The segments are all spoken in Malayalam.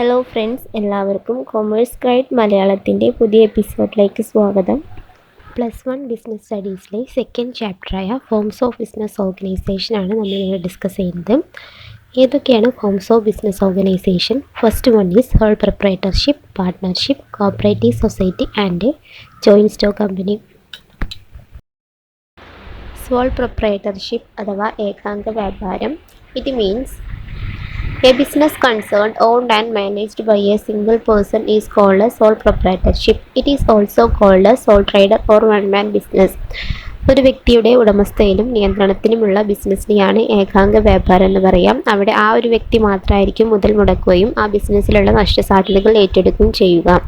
ഹലോ ഫ്രണ്ട്സ്, എല്ലാവർക്കും കൊമേഴ്സ് ഗൈഡ് മലയാളത്തിൻ്റെ പുതിയ എപ്പിസോഡിലേക്ക് സ്വാഗതം. +1 ബിസിനസ് സ്റ്റഡീസിലെ സെക്കൻഡ് ചാപ്റ്ററായ ഫോംസ് ഓഫ് ബിസിനസ് ഓർഗനൈസേഷനാണ് നമ്മളിവിടെ ഡിസ്കസ് ചെയ്യുന്നത്. ഏതൊക്കെയാണ് forms of business organisation? First one is whole proprietorship, partnership, cooperative society and joint stock company. Sole proprietorship അഥവാ ഏകാംഗ വ്യാപാരം. It means a business concern owned and managed by a single person is called a sole proprietorship. It is also called a sole trader or one-man business. ഒരു വ്യക്തിയുടെ ഉടമസ്ഥയിലും നിയന്ത്രണത്തിലുമുള്ള ബിസിനസ്സിനെയാണ് ഏകാംഗ വ്യാപാരം എന്ന് പറയാം. അവിടെ ആ ഒരു വ്യക്തി മാത്രമായിരിക്കും മുതൽ മുടക്കുകയും ആ ബിസിനസ്സിലുള്ള നഷ്ടസാധ്യതകൾ ഏറ്റെടുക്കുകയും ചെയ്യുക.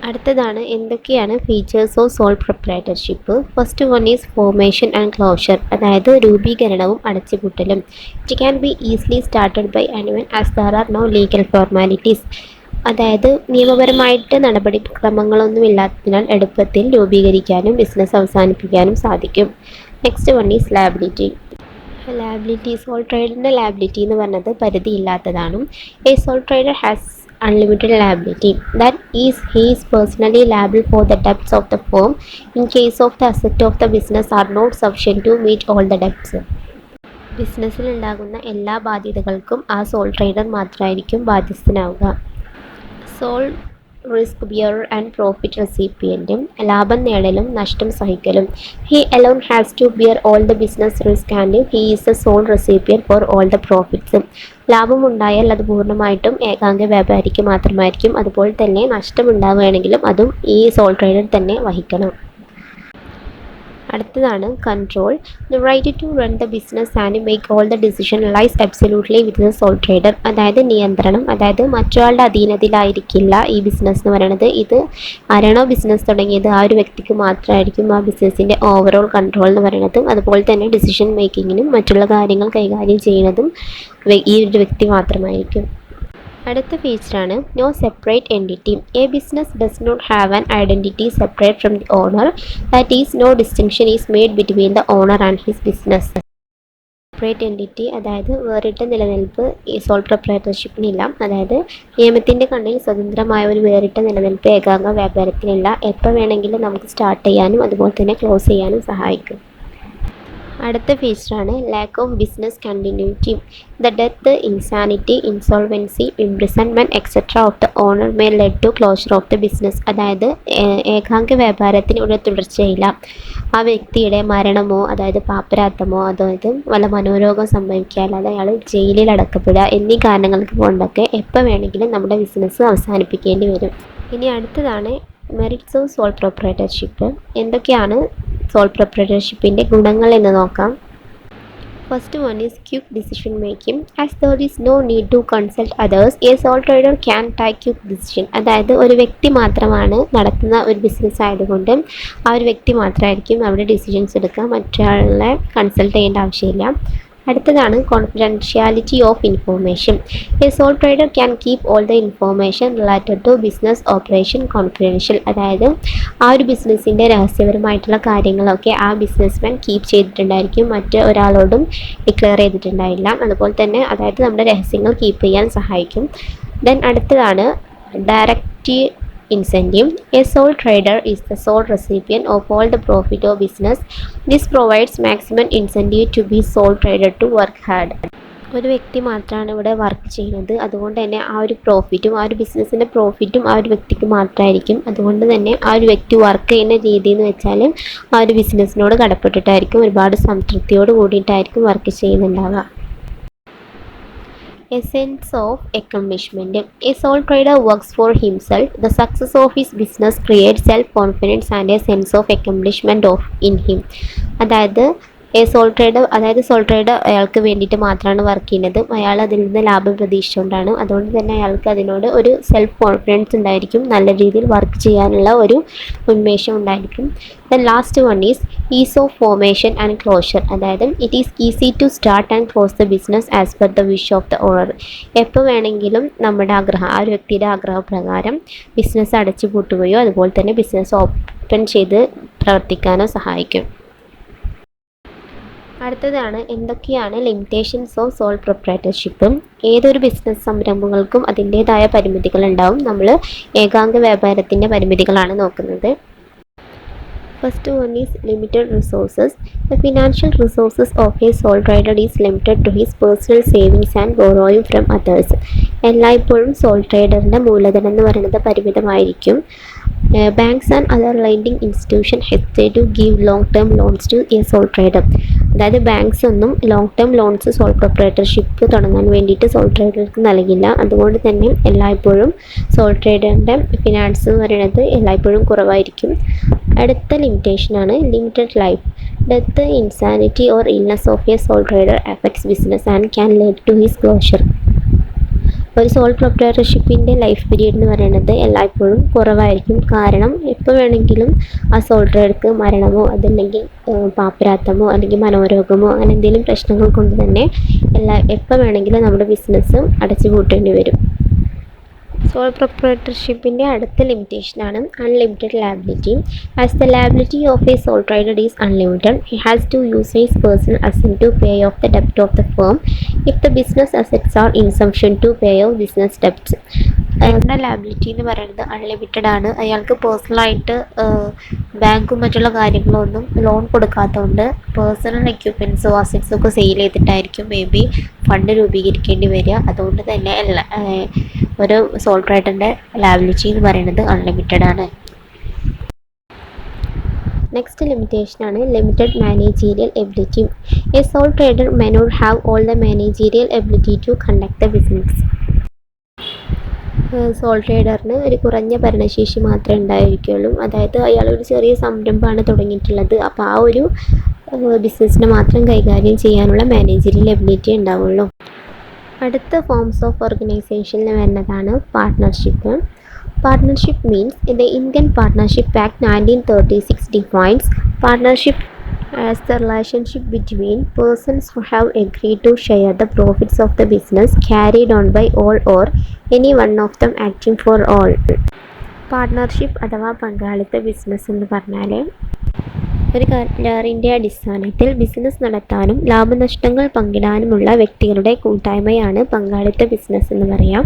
അടുത്തതാണ് എന്തൊക്കെയാണ് features of sole proprietorship. First one is formation and closure, അതായത് രൂപീകരണവും അടച്ചുപൂട്ടലും. It can be easily started by anyone as there are no legal formalities. അതായത് നിയമപരമായിട്ട് നടപടിക്രമങ്ങളൊന്നുമില്ലാത്തതിനാൽ എളുപ്പത്തിൽ രൂപീകരിക്കാനും ബിസിനസ് അവസാനിപ്പിക്കാനും സാധിക്കും. Next one is liability. Sole ട്രേഡറിൻ്റെ ലാബിലിറ്റി എന്ന് പറഞ്ഞത് പരിധിയില്ലാത്തതാണ്. A sole trader has unlimited liability, that is, he is personally liable for the debts of the firm in case of the assets of the business are not sufficient to meet all the debts. ബിസിനസ്സിൽ ഉണ്ടാകുന്ന എല്ലാ ബാധ്യതകൾക്കും ആ സോൾ ട്രേഡർ മാത്രമായിരിക്കും ബാധ്യസ്ഥനാവുക. Sole risk bearer and profit റെസിപ്പിയൻറ്റും, ലാഭം നേടലും നഷ്ടം സഹിക്കലും. He alone has to bear all the business risk and he is a sole recipient for all the profits. ലാഭമുണ്ടായാൽ അത് പൂർണ്ണമായിട്ടും ഏകാംഗ വ്യാപാരിക്ക് മാത്രമായിരിക്കും. അതുപോലെ തന്നെ നഷ്ടമുണ്ടാവുകയാണെങ്കിലും അതും ഈ സോൾ ട്രേഡർ തന്നെ വഹിക്കണം. അടുത്തതാണ് control. The right to run the business and make all the decision lies absolutely with the sole trader. അതായത് നിയന്ത്രണം, അതായത് മറ്റൊരാളുടെ അധീനതയിലായിരിക്കില്ല ഈ ബിസിനസ് എന്ന് പറയുന്നത്. ഇത് ആരാണോ ബിസിനസ് തുടങ്ങിയത് ആ ഒരു വ്യക്തിക്ക് മാത്രമായിരിക്കും ആ ബിസിനസ്സിൻ്റെ ഓവറോൾ കൺട്രോൾ എന്ന് പറയുന്നത്. അതുപോലെ തന്നെ ഡിസിഷൻ മേക്കിങ്ങിനും മറ്റുള്ള കാര്യങ്ങൾ കൈകാര്യം ചെയ്യുന്നതും ഈ ഒരു വ്യക്തി മാത്രമായിരിക്കും. അടുത്ത ഫീച്ചറാണ് no separate entity. A business does not have an identity separate from the owner, that is no distinction is made between the owner and his business. Separate entity, അതായത് വേറിട്ട നിലനിൽപ്പ് ഈ സോൾ പ്രൊപ്രൈറ്റർഷിപ്പിനില്ല. അതായത് നിയമത്തിൻ്റെ കണ്ണിൽ സ്വതന്ത്രമായ ഒരു വേറിട്ട നിലനിൽപ്പ് ഏകാംഗ വ്യാപാരത്തിനില്ല. എപ്പോൾ വേണമെങ്കിലും നമുക്ക് സ്റ്റാർട്ട് ചെയ്യാനും അതുപോലെ തന്നെ ക്ലോസ് ചെയ്യാനും സഹായിക്കും. അടുത്ത ഫീച്ചറാണ് lack of business continuity. The death, insanity, insolvency, imprisonment etcetera of the owner may lead to closure of the business. അതായത് ഏകാംഗ വ്യാപാരത്തിന് ഒരു തുടർച്ചയില്ല. ആ വ്യക്തിയുടെ മരണമോ അതായത് പാപ്പരാത്തമോ അതായത് വല്ല മനോരോഗം സംഭവിക്കുക, അല്ലാതെ അയാൾ ജയിലിൽ അടക്കപ്പെടുക എന്നീ കാരണങ്ങൾക്ക് കൊണ്ടൊക്കെ എപ്പോൾ വേണമെങ്കിലും നമ്മുടെ ബിസിനസ് അവസാനിപ്പിക്കേണ്ടി വരും. ഇനി അടുത്തതാണ് മെറിറ്റ്സ് ഓഫ് സോൾ പ്രൊപ്രൈറ്റർഷിപ്പ്. എന്തൊക്കെയാണ് സോൾ പ്രൊപ്രൈറ്റർഷിപ്പിൻ്റെ ഗുണങ്ങൾ എന്ന് നോക്കാം. First one is quick decision making. As there is no need to consult others, a sole trader can take quick decision. അതായത് ഒരു വ്യക്തി മാത്രമാണ് നടത്തുന്ന ഒരു ബിസിനസ് ആയതുകൊണ്ട് ആ ഒരു വ്യക്തി മാത്രമായിരിക്കും അവിടെ ഡിസിഷൻസ് എടുക്കുക, മറ്റൊരാളെ കൺസൾട്ട് ചെയ്യേണ്ട ആവശ്യമില്ല. അടുത്തതാണ് confidentiality of information. A sole trader can keep all the information related to business operation confidential. അതായത് ആ ഒരു ബിസിനസ്സിൻ്റെ രഹസ്യപരമായിട്ടുള്ള കാര്യങ്ങളൊക്കെ ആ ബിസിനസ്മാൻ കീപ്പ് ചെയ്തിട്ടുണ്ടായിരിക്കും, മറ്റ് ഒരാളോടും ഡിക്ലെയർ ചെയ്തിട്ടുണ്ടായില്ല. അതുപോലെ തന്നെ അതായത് നമ്മുടെ രഹസ്യങ്ങൾ കീപ്പ് ചെയ്യാൻ സഹായിക്കും. ദെൻ അടുത്തതാണ് direct incentive. A sole trader is the sole recipient of all the profit of business. This provides maximum incentive to be sole trader to work hard. ഒരു വ്യക്തി മാത്രമാണ് ഇവിടെ വർക്ക് ചെയ്യുന്നത്. അതുകൊണ്ട് തന്നെ ആ ഒരു പ്രോഫിറ്റും ആ ഒരു ബിസിനസ്സിൻ്റെ പ്രോഫിറ്റും ആ ഒരു വ്യക്തിക്ക് മാത്രമായിരിക്കും. അതുകൊണ്ട് തന്നെ ആ ഒരു വ്യക്തി വർക്ക് ചെയ്യുന്ന രീതി എന്ന് വെച്ചാൽ ആ ഒരു ബിസിനസ്സിനോട് കടപ്പെട്ടിട്ടായിരിക്കും, ഒരുപാട് സംതൃപ്തിയോട് കൂടിയിട്ടായിരിക്കും work ചെയ്യുന്നുണ്ടാവുക. A sense of accomplishment. A sole trader works for himself. The success of his business creates self-confidence and a sense of accomplishment in him. അതായത് സോൾ ട്രേഡർ അയാൾക്ക് വേണ്ടിയിട്ട് മാത്രമാണ് വർക്ക് ചെയ്യുന്നത്. അയാൾ അതിൽ നിന്ന് ലാഭം പ്രതീക്ഷിച്ചുകൊണ്ടാണ്. അതുകൊണ്ട് തന്നെ അയാൾക്ക് അതിനോട് ഒരു സെൽഫ് കോൺഫിഡൻസ് ഉണ്ടായിരിക്കും, നല്ല രീതിയിൽ വർക്ക് ചെയ്യാനുള്ള ഒരു ഉന്മേഷം ഉണ്ടായിരിക്കും. Then last one is of formation and closure. അതായത് it is easy to start and close the business as per the wish of the owner. എപ്പോൾ വേണമെങ്കിലും നമ്മുടെ ആഗ്രഹം, ആ ഒരു വ്യക്തിയുടെ ആഗ്രഹപ്രകാരം ബിസിനസ് അടച്ചു പൂട്ടുകയോ അതുപോലെ തന്നെ ബിസിനസ് ഓപ്പൺ ചെയ്ത് പ്രവർത്തിക്കാനോ സഹായിക്കും. അടുത്തതാണ് എന്തൊക്കെയാണ് ലിമിറ്റേഷൻസ് ഓഫ് സോൾ പ്രൊപ്രൈറ്റർഷിപ്പ്. ഏതൊരു ബിസിനസ് സംരംഭങ്ങൾക്കും അതിൻ്റേതായ പരിമിതികളുണ്ടാവും. നമ്മൾ ഏകാംഗ വ്യാപാരത്തിൻ്റെ പരിമിതികളാണ് നോക്കുന്നത്. First one is limited resources. The financial resources of a sole trader is limited to his personal savings and borrowing from others. എല്ലായ്പ്പോഴും സോൾ ട്രേഡറിൻ്റെ മൂലധനം എന്ന് പറയുന്നത് പരിമിതമായിരിക്കും. Banks and other lending institution hesitate to give long term loans to a sole trader. അതായത് ബാങ്ക്സ് ഒന്നും long term loans sole proprietorship തുടങ്ങാൻ വേണ്ടിയിട്ട് സോൾ ട്രേഡർക്ക് നൽകില്ല. അതുകൊണ്ട് തന്നെ എല്ലായ്പ്പോഴും സോൾ ട്രേഡറിൻ്റെ ഫിനാൻസ് എന്ന് പറയുന്നത് എല്ലായ്പ്പോഴും കുറവായിരിക്കും. അടുത്ത ലിമിറ്റേഷനാണ് limited life. Death, insanity or illness of a sole trader affects business and can lead to his closure. ഒരു സോൾ പ്രൊപ്രൈറ്റർഷിപ്പിൻ്റെ ലൈഫ് പീരീഡ് എന്ന് പറയുന്നത് എല്ലായ്പ്പോഴും കുറവായിരിക്കും. കാരണം എപ്പോൾ വേണമെങ്കിലും ആ സോൾ ട്രേഡർക്ക് മരണമോ അതല്ലെങ്കിൽ പാപ്പരാത്തമോ അല്ലെങ്കിൽ മനോരോഗമോ അങ്ങനെ എന്തെങ്കിലും പ്രശ്നങ്ങൾ കൊണ്ട് തന്നെ എപ്പോൾ വേണമെങ്കിലും നമ്മുടെ ബിസിനസ് അടച്ചു പൂട്ടേണ്ടി വരും. സോൾ പ്രൊപ്രൈറ്റർഷിപ്പിൻ്റെ അടുത്ത ലിമിറ്റേഷനാണ് unlimited liability. As the liability of a sole trader is unlimited, he has to use his personal asset to pay off the ഡെപ്റ്റ് of the firm if the business assets are insufficient to pay off business debts. അയാളുടെ ലയബിലിറ്റി എന്ന് പറയുന്നത് അൺലിമിറ്റഡ് ആണ്. അയാൾക്ക് പേഴ്സണലായിട്ട് ബാങ്കും മറ്റുള്ള കാര്യങ്ങളൊന്നും ലോൺ കൊടുക്കാത്തതുകൊണ്ട് പേഴ്സണൽ എക്യുപ്മെൻറ്റ്സോ അസറ്റ്സോ ഒക്കെ സെയിൽ ചെയ്തിട്ടായിരിക്കും മേ ബി ഫണ്ട് രൂപീകരിക്കേണ്ടി വരിക. അതുകൊണ്ട് തന്നെ ഒരു സോൾ ട്രേഡറിൻ്റെ ലയബിലിറ്റി എന്ന് പറയുന്നത് അൺലിമിറ്റഡ് ആണ്. നെക്സ്റ്റ് ലിമിറ്റേഷനാണ് limited managerial ability. A sole trader may not have all the managerial ability to conduct the business. Sole ട്രേഡറിന് ഒരു കുറഞ്ഞ ഭരണശേഷി മാത്രമേ ഉണ്ടായിരിക്കുള്ളൂ. അതായത് അയാൾ ഒരു ചെറിയ സംരംഭമാണ് തുടങ്ങിയിട്ടുള്ളത്. അപ്പോൾ ആ ഒരു ബിസിനസ്സിനെ മാത്രം കൈകാര്യം ചെയ്യാനുള്ള മാനേജറിയൽ എബിലിറ്റി ഉണ്ടാവുള്ളൂ. അടുത്ത ഫോംസ് ഓഫ് ഓർഗനൈസേഷനിൽ വരുന്നതാണ് partnership. Partnership means the Indian Partnership Act 1936 defines partnership as the relationship between persons who have agreed to share the profits of the business carried on by all or any one of them acting for all. Partnership അഥവാ പങ്കാളിത്ത ബിസിനസ് എന്ന് പറഞ്ഞാൽ ഒരു കരാറിൻ്റെ അടിസ്ഥാനത്തിൽ ബിസിനസ് നടത്താനും ലാഭനഷ്ടങ്ങൾ പങ്കിടാനുമുള്ള വ്യക്തികളുടെ കൂട്ടായ്മയാണ് പങ്കാളിത്ത ബിസിനസ് എന്ന് പറയാം.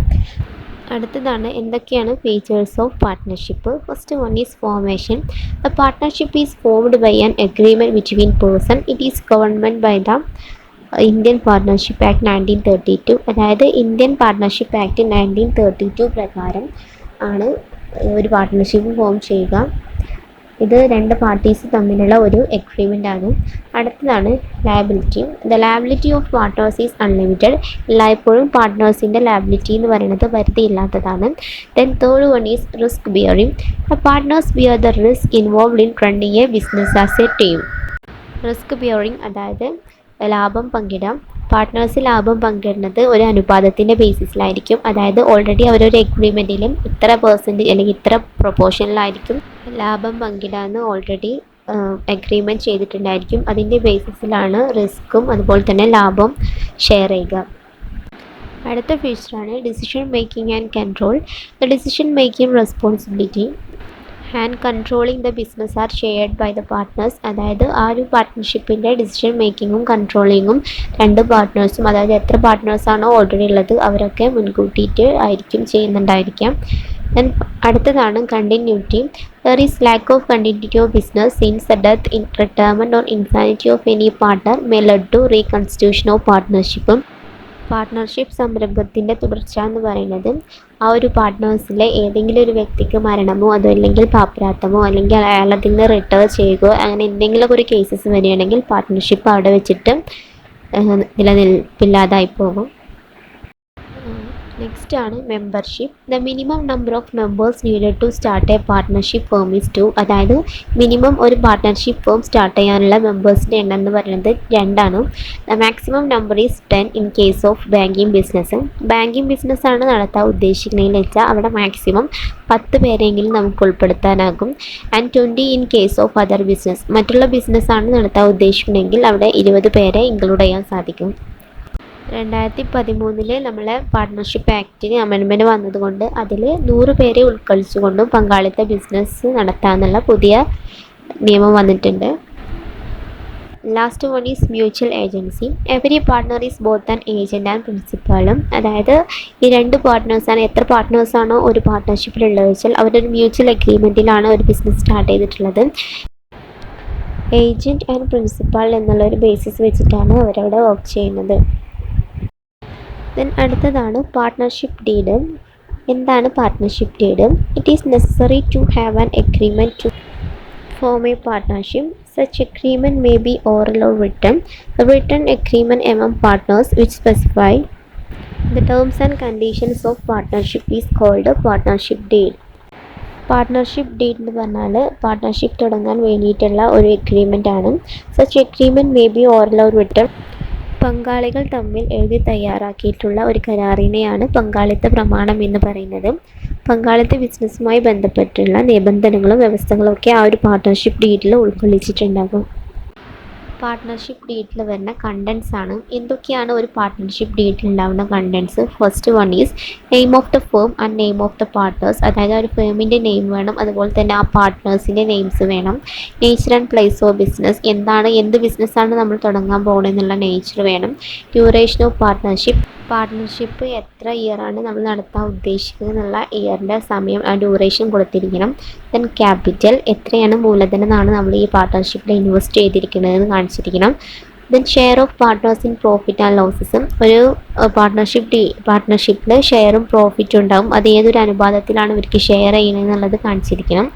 അടുത്തതാണ് എന്തൊക്കെയാണ് features of partnership. First one is formation. The partnership is formed by an agreement between person. It is governed by the Indian partnership act 1932. അതായത് ഇന്ത്യൻ പാർട്ട്ണർഷിപ്പ് ആക്ട് 1932 പ്രകാരം ആണ് ഒരു പാർട്ട്ണർഷിപ്പ് ഫോം ചെയ്യുക. ഇത് രണ്ട് പാർട്ടീസ് തമ്മിലുള്ള ഒരു എഗ്രിമെൻ്റ് ആണ്. അടുത്തതാണ് liability. The liability of partners is unlimited. എല്ലായ്പ്പോഴും പാർട്ട്നേഴ്സിൻ്റെ ലയബിലിറ്റി എന്ന് പറയുന്നത് പരിധിയില്ലാത്തതാണ്. Then third one is risk bearing. The partners bear the risk involved in running a business as a team. Risk bearing അതായത് ലാഭം പങ്കിടാം. പാർട്ട്നേഴ്സ് ലാഭം പങ്കിടുന്നത് ഒരു അനുപാതത്തിൻ്റെ ബേസിസിലായിരിക്കും. അതായത് ഓൾറെഡി അവരൊരു എഗ്രിമെൻറ്റിലും ഇത്ര പെർസെൻറ്റേജ് അല്ലെങ്കിൽ ഇത്ര പ്രൊപ്പോർഷനിലായിരിക്കും ലാഭം പങ്കിടാമെന്ന് ഓൾറെഡി എഗ്രിമെൻറ്റ് ചെയ്തിട്ടുണ്ടായിരിക്കും. അതിൻ്റെ ബേസിസിലാണ് റിസ്ക്കും അതുപോലെ തന്നെ ലാഭം ഷെയർ ചെയ്യുക. അടുത്ത ഫീച്ചറാണ് decision making and control. The decision making responsibility and controlling the business are shared by the partners. അതായത് ആ ഒരു പാർട്ട്ണർഷിപ്പിൻ്റെ ഡിസിഷൻ മേക്കിങ്ങും കൺട്രോളിങ്ങും രണ്ട് പാർട്ട്നേഴ്സും, അതായത് എത്ര പാർട്ട്നേഴ്സാണോ ഓൾറെഡി ഉള്ളത് അവരൊക്കെ മുൻകൂട്ടിയിട്ട് ആയിരിക്കും ചെയ്യുന്നുണ്ടായിരിക്കാം. ദെൻ അടുത്തതാണ് continuity. There is lack of continuity of business since the death, in retirement or insanity of any partner may lead to reconstitution of പാർട്ട്ണർഷിപ്പും. പാർട്ട്ണർഷിപ്പ് സംരംഭത്തിൻ്റെ തുടർച്ച എന്ന് പറയുന്നത് ആ ഒരു പാർട്ട്നേഴ്സിലെ ഏതെങ്കിലും ഒരു വ്യക്തിക്ക് മരണമോ അതല്ലെങ്കിൽ പാപ്പരാത്തമോ അല്ലെങ്കിൽ അയാൾ അതിൽ നിന്ന് റിട്ടയർ ചെയ്യുകയോ അങ്ങനെ എന്തെങ്കിലുമൊക്കെ ഒരു കേസസ് വരികയാണെങ്കിൽ പാർട്ട്ണർഷിപ്പ് അവിടെ വെച്ചിട്ട് നിലനിൽപ്പില്ലാതായി പോകും. നെക്സ്റ്റ് ആണ് membership. The minimum number of members needed to start a partnership firm is 2. അതായത് മിനിമം ഒരു പാർട്ട്ണർഷിപ്പ് ഫേം സ്റ്റാർട്ട് ചെയ്യാനുള്ള മെമ്പേഴ്സിൻ്റെ എണ്ണം എന്ന് പറയുന്നത് 2 ആണ്. The maximum number is 10 in case of banking business. Banking ബിസിനസ്സാണ് നടത്താൻ ഉദ്ദേശിക്കുന്നതെന്ന് വെച്ചാൽ അവിടെ മാക്സിമം 10 പേരെങ്കിലും നമുക്ക് ഉൾപ്പെടുത്താനാകും. And 20 in case of other business. മറ്റുള്ള ബിസിനസ്സാണ് നടത്താൻ ഉദ്ദേശിക്കുന്നതെങ്കിൽ അവിടെ 20 പേരെ ഇൻക്ലൂഡ് ചെയ്യാൻ സാധിക്കും. 2013 നമ്മളെ പാർട്ട്ണർഷിപ്പ് ആക്ടിന് അമെൻമെൻറ്റ് വന്നതുകൊണ്ട് അതിൽ 100 പേരെ ഉൾക്കൊള്ളിച്ചുകൊണ്ടും പങ്കാളിത്ത ബിസിനസ് നടത്താമെന്നുള്ള പുതിയ നിയമം വന്നിട്ടുണ്ട്. Last one is mutual agency. Every partner is both an agent and പ്രിൻസിപ്പാളും. അതായത് ഈ രണ്ട് പാർട്ട്നേഴ്സാണ്, എത്ര പാർട്ട്നേഴ്സാണോ ഒരു പാർട്ട്ണർഷിപ്പിലുള്ളത് വെച്ചാൽ അവരൊരു മ്യൂച്വൽ അഗ്രിമെൻറ്റിലാണ് ഒരു ബിസിനസ് സ്റ്റാർട്ട് ചെയ്തിട്ടുള്ളത്. ഏജൻറ്റ് ആൻഡ് പ്രിൻസിപ്പാൾ എന്നുള്ള ഒരു ബേസിസ് വെച്ചിട്ടാണ് അവരവിടെ വർക്ക് ചെയ്യുന്നത്. ദെൻ അടുത്തതാണ് പാർട്ട്ണർഷിപ്പ് ഡീഡ്. എന്താണ് partnership deed? It is necessary to have an agreement to form a partnership. Such agreement may be oral or written. A written agreement among partners which specify the terms and conditions of partnership is called a partnership deed. Partnership deed എന്ന് പറഞ്ഞാൽ പാർട്ട്ണർഷിപ്പ് തുടങ്ങാൻ വേണ്ടിയിട്ടുള്ള ഒരു എഗ്രിമെൻ്റ് ആണ്. Such agreement may be oral or written. പങ്കാളികൾ തമ്മിൽ എഴുതി തയ്യാറാക്കിയിട്ടുള്ള ഒരു കരാറിനെയാണ് പങ്കാളിത്ത പ്രമാണം എന്ന് പറയുന്നത്. പങ്കാളിത്ത ബിസിനസ്സുമായി ബന്ധപ്പെട്ടുള്ള നിബന്ധനകളും വ്യവസ്ഥകളും ഒക്കെ ആ ഒരു പാർട്ട്ണർഷിപ്പ് ഡീഡിൽ ഉൾക്കൊള്ളിച്ചിട്ടുണ്ടാകും. പാർട്ട്ണർഷിപ്പ് ഡീഡിൽ വരുന്ന കണ്ടൻസ് ആണ്. എന്തൊക്കെയാണ് ഒരു പാർട്ട്ണർഷിപ്പ് ഡീഡിൽ ഉണ്ടാകുന്ന contents? First one is name of the firm and name of the partners. അതായത് ആ ഒരു ഫേമിൻ്റെ നെയിം വേണം, അതുപോലെ തന്നെ ആ പാർട്ട്നേഴ്സിൻ്റെ നെയിംസ് വേണം. Nature and place of business. എന്ത് ബിസിനസ്സാണ് നമ്മൾ തുടങ്ങാൻ പോകുന്നതെന്നുള്ള നേച്ചർ വേണം. ഡ്യൂറേഷൻ ഓഫ് പാർട്ട്ണർഷിപ്പ് എത്ര ഇയറാണ് നമ്മൾ നടത്താൻ ഉദ്ദേശിക്കുന്നത് എന്നുള്ള ഇയറിൻ്റെ സമയം, ആ ഡ്യൂറേഷൻ കൊടുത്തിരിക്കണം. ദെൻ ക്യാപിറ്റൽ, എത്രയാണ് മൂലധനമാണ് നമ്മൾ ഈ പാർട്ട്ണർഷിപ്പിൽ ഇൻവെസ്റ്റ് ചെയ്തിരിക്കുന്നതെന്ന് കാണിച്ചിരിക്കണം. Then share of partners in profit and ലോസസും. ഒരു പാർട്ട്ണർഷിപ്പിൽ ഷെയറും പ്രോഫിറ്റും ഉണ്ടാകും. അത് ഏതൊരു അനുപാതത്തിലാണ് ഇവർക്ക് ഷെയർ ചെയ്യുന്നത് എന്നുള്ളത് കാണിച്ചിരിക്കണം.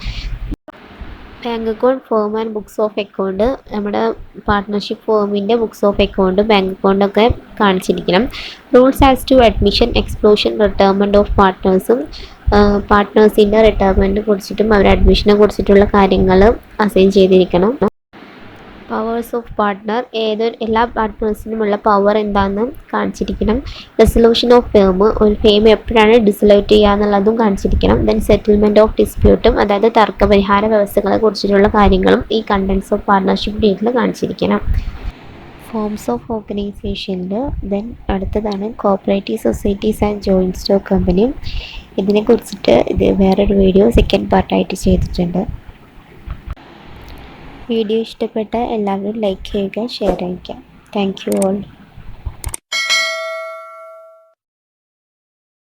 Bank account, firm and books of account. നമ്മുടെ പാർട്ട്ണർഷിപ്പ് ഫേമിൻ്റെ ബുക്സ് ഓഫ് അക്കൗണ്ട്, ബാങ്ക് അക്കൗണ്ടൊക്കെ കാണിച്ചിരിക്കണം. Rules as to admission, exclusion, retirement of പാർട്ട്നേഴ്സും പാർട്ട്നേഴ്സിൻ്റെ റിട്ടയർമെൻറ്റ് കുറിച്ചിട്ടും അവർ അഡ്മിഷനെ കുറിച്ചിട്ടുള്ള കാര്യങ്ങൾ അസൈൻ ചെയ്തിരിക്കണം. പവേഴ്സ് ഓഫ് പാർട്ട്ണർ, എല്ലാ പാർട്ട്നേഴ്സിനുമുള്ള പവർ എന്താണെന്ന് കാണിച്ചിരിക്കണം. റെസൊല്യൂഷൻ ഓഫ് ഫേം, ഒരു ഫേം എപ്പോഴാണ് ഡിസൊല്യൂട്ട് ചെയ്യുക എന്നുള്ളതും കാണിച്ചിരിക്കണം. ദെൻ സെറ്റിൽമെൻറ്റ് ഓഫ് ഡിസ്പ്യൂട്ടും, അതായത് തർക്കപരിഹാര വ്യവസ്ഥകളെ കുറിച്ചിട്ടുള്ള കാര്യങ്ങളും ഈ contents of partnership ഡീഡിൽ കാണിച്ചിരിക്കണം. Forms of ഓർഗനൈസേഷനിൽ ദെൻ അടുത്തതാണ് cooperative societies and joint stock company. ഇതിനെക്കുറിച്ചിട്ട് വേറൊരു വീഡിയോ സെക്കൻഡ് പാർട്ടായിട്ട് ചെയ്തിട്ടുണ്ട്. വീഡിയോ ഇഷ്ടപ്പെട്ട എല്ലാവരും ലൈക്ക് ചെയ്യുക, ഷെയർ ചെയ്യുക. Thank you all.